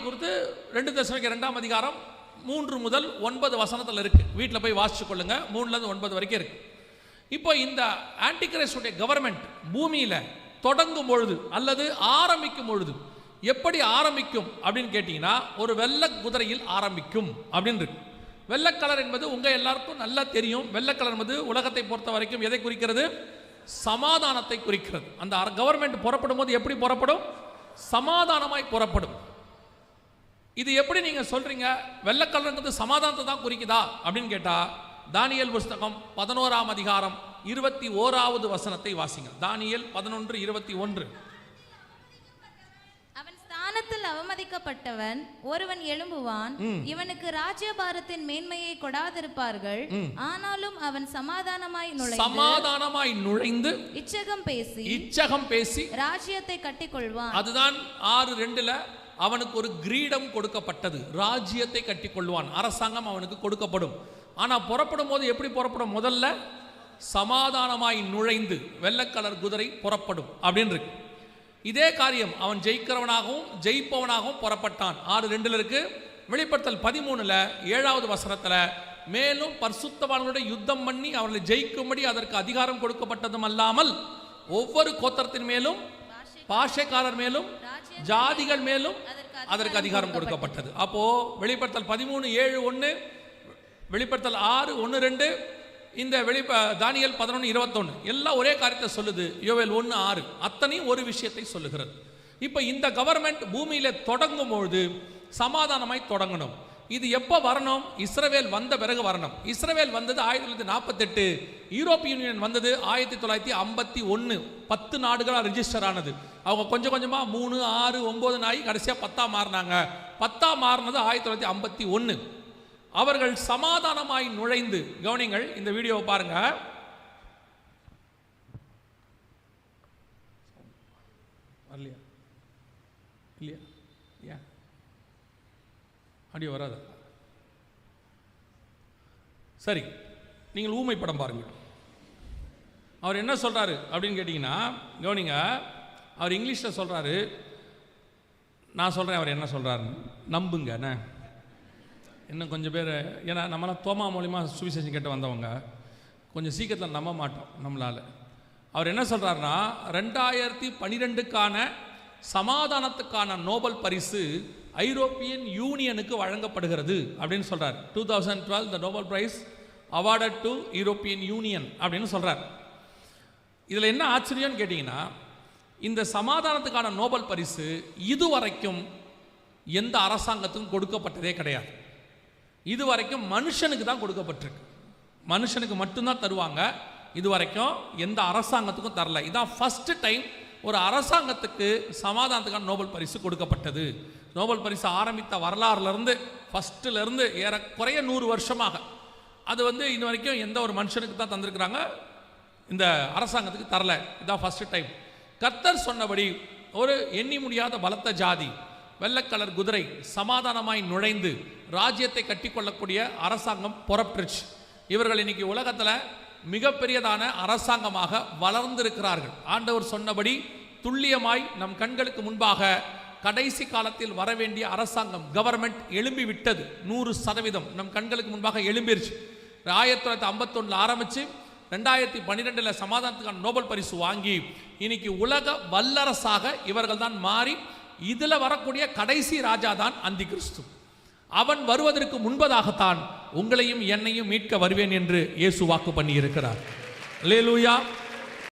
குறித்து 2 தெசலோனிக்கேயர் 2ஆம் அதிகாரம் 3 முதல் 9 வசனத்தில் இருக்கு. வீட்டில் போய் வாசிச்சு கொள்ளுங்க. 3லேருந்து 9 வரைக்கும் இருக்கு. இப்போ இந்த ஆன்டிகிரைஸ்டுடைய கவர்மெண்ட் பூமியில தொடங்கும் பொழுது அல்லது ஆரம்பிக்கும் பொழுது எப்படி ஆரம்பிக்கும் அப்படின்னு கேட்டீங்கன்னா, ஒரு வெள்ளை குதிரையில் ஆரம்பிக்கும் அப்படின்னு இருக்கு. வெள்ளை கலர் என்பது உங்க எல்லாருக்கும் நல்லா தெரியும். வெள்ளை கலர் என்பது உலகத்தை பொறுத்த வரைக்கும் எதை குறிக்கிறது? சமாதானத்தை குறிக்கிறது. அந்த கவர்மெண்ட் புறப்படும் போது எப்படி புறப்படும்? சமாதானமாய் புறப்படும். இது எப்படி நீங்க சொல்றீங்க வெள்ளை கலர்ங்கிறது சமாதானத்தை தான் குறிக்குதா அப்படின்னு கேட்டா, தானியேல் புஸ்தகம் 11ஆம் அதிகாரம் 21வது வசனத்தை வாசிங்க. தானியேல் 11:21. அவன் ஸ்தானத்தில் அவமதிக்கப்பட்டவன் ஒருவன் எழும்புவான், இவனுக்கு ராஜ்யபாரத்தின் மேன்மையை கொடாதிருப்பார்கள், ஆனாலும் அவன் சமாதானமாய் நுழைந்து இச்சகம் பேசி ராஜ்யத்தை கட்டிக்கொள்வான். அதுதான் 6:2 அவனுக்கு ஒரு கிரீடம் கொடுக்கப்பட்டது. ராஜ்யத்தை கட்டிக்கொள்வான். அரசாங்கம் அவனுக்கு கொடுக்கப்படும். ஆனா புறப்படும் போது எப்படி புறப்படும்? முதல்ல சமாதானமாய் நுழைந்து வெள்ளை கலர் குதிரை புறப்படும் அப்படின்னு இருக்கு. இதே காரியம் அவன் ஜெயிக்கிறவனாகவும் ஜெயிப்பவனாகவும் புறப்பட்டான். 6:2 இருக்கு. வெளிப்படுத்தல் 13 7வது வசனத்துல, மேலும் பரிசுத்தவான்களுடைய யுத்தம் பண்ணி அவர்களை ஜெயிக்கும்படி அதற்கு அதிகாரம் கொடுக்கப்பட்டதும் அல்லாமல் ஒவ்வொரு கோத்திரத்தின் மேலும் பாஷைக்காரர் மேலும் ஜாதிகள் மேலும் அதற்கு அதிகாரம் கொடுக்கப்பட்டது. அப்போ வெளிப்படுத்தல் 13:7-1, வெளிப்படுத்தல் 6:1-2, இந்த தானியேல் 11:21 எல்லாம் ஒரே காரியத்தை சொல்லுது. யோவேல் 1:6 அத்தனையும் ஒரு விஷயத்தை சொல்லுகிறது. இப்போ இந்த கவர்மெண்ட் பூமியில தொடங்கும் பொழுது சமாதானமாய் தொடங்கணும். இது எப்போ வரணும்? இஸ்ரவேல் வந்த பிறகு வரணும். இஸ்ரவேல் வந்தது 1948, யூரோப்பிய யூனியன் வந்தது 1951. 10 நாடுகளாக ரிஜிஸ்டர் ஆனது. அவங்க கொஞ்சம் கொஞ்சமாக 3, 6, 9 ஆகி கடைசியாக 10 மாறினாங்க. 10 மாறினது 1951. அவர்கள் சமாதானமாய் நுழைந்து, கவனிங்கள் இந்த வீடியோவை பாருங்க. இல்லையா இல்லையா ஏன் ஆடியோ வராது? சரி, நீங்கள் ஊமை படம் பாருங்க. அவர் என்ன சொல்றாரு அப்படின்னு கேட்டீங்கன்னா, கவனிங்க. அவர் இங்கிலீஷில் சொல்றாரு. நான் சொல்றேன் அவர் என்ன சொல்றாரு, நம்புங்க. இன்னும் கொஞ்சம் பேர், ஏன்னா நம்மளாம் தோமா மூலிமா சுவிசேஷம் கேட்டு வந்தவங்க, கொஞ்சம் சீக்கிரத்தில் நம்ப மாட்டோம் நம்மளால். அவர் என்ன சொல்கிறாருன்னா, 2012க்கான சமாதானத்துக்கான நோபல் பரிசு ஐரோப்பியன் யூனியனுக்கு வழங்கப்படுகிறது அப்படின்னு சொல்கிறார். 2012 the Nobel Prize awarded to European Union அப்படின்னு சொல்கிறார். இதில் என்ன ஆச்சரியம்னு கேட்டிங்கன்னா, இந்த சமாதானத்துக்கான நோபல் பரிசு இதுவரைக்கும் எந்த அரசாங்கத்துக்கும் கொடுக்கப்பட்டதே கிடையாது. இதுவரைக்கும் மனுஷனுக்கு தான் கொடுக்கப்பட்டிருக்கு. மனுஷனுக்கு மட்டும்தான் தருவாங்க. இதுவரைக்கும் எந்த அரசாங்கத்துக்கும் தரல. இதான் ஃபர்ஸ்ட் டைம் ஒரு அரசாங்கத்துக்கு சமாதானத்துக்கான நோபல் பரிசு கொடுக்கப்பட்டது. நோபல் பரிசு ஆரம்பித்த வரலாறுலேருந்து ஃபஸ்ட்டிலேருந்து ஏறக்குறைய 100 வருஷமாக அது இன்ன வரைக்கும் எந்த ஒரு மனுஷனுக்கு தான் தந்திருக்கிறாங்க, இந்த அரசாங்கத்துக்கு தரல. இதான் ஃபர்ஸ்ட் டைம். கர்த்தர் சொன்னபடி ஒரு எண்ணி முடியாத பலத்த ஜாதி, வெள்ளக்கலர் குதிரை சமாதானமாய் நுழைந்து ராஜ்யத்தை கட்டிக்கொள்ளக்கூடிய அரசாங்கம் புறப்பட்டுருச்சு. இவர்கள் இன்னைக்கு உலகத்தில் மிகப்பெரியதான அரசாங்கமாக வளர்ந்திருக்கிறார்கள். ஆண்டவர் சொன்னபடி துல்லியமாய் நம் கண்களுக்கு முன்பாக கடைசி காலத்தில் வரவேண்டிய அரசாங்கம் கவர்மெண்ட் எழும்பி விட்டது. 100% நம் கண்களுக்கு முன்பாக எழும்பிருச்சு. 1951 ஆரம்பிச்சு 2012 சமாதானத்துக்கான நோபல் பரிசு வாங்கி இன்னைக்கு உலக வல்லரசாக இவர்கள் தான் மாறி, இதில் வரக்கூடிய கடைசி ராஜா தான் அந்தி கிறிஸ்து. அவன் வருவதற்கு முன்பதாகத்தான் உங்களையும் என்னையும் மீட்க வருவேன் என்று இயேசு வாக்கு பண்ணி இருக்கிறார். அல்லேலூயா.